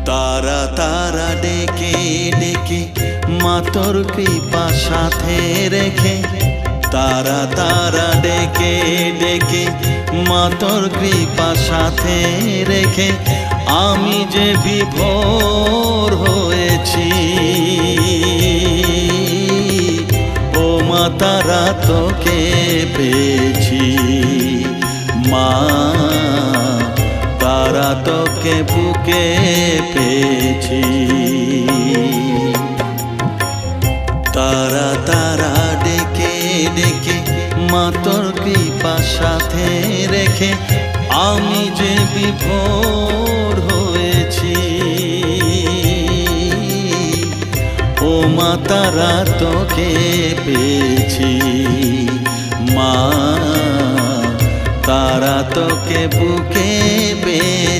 তারা তারা ডেকে ডেকে মা তোর কৃপা সাথে রেখে, তারা তারা ডেকে ডেকে মা তোর কৃপা সাথে রেখে আমি যে বিভোর হয়েছি। ও মা তারা তোকে পেয়েছি, মা তারা তোকে বুকে পেয়েছি। তারা তারা ডেকে ডেকে মা তোর কৃপা সাথে রেখে আমি যে বিভোর হয়েছি। ও মা তারা তোকে পেয়েছি, মা তারা তোকে বুকে পেয়েছি।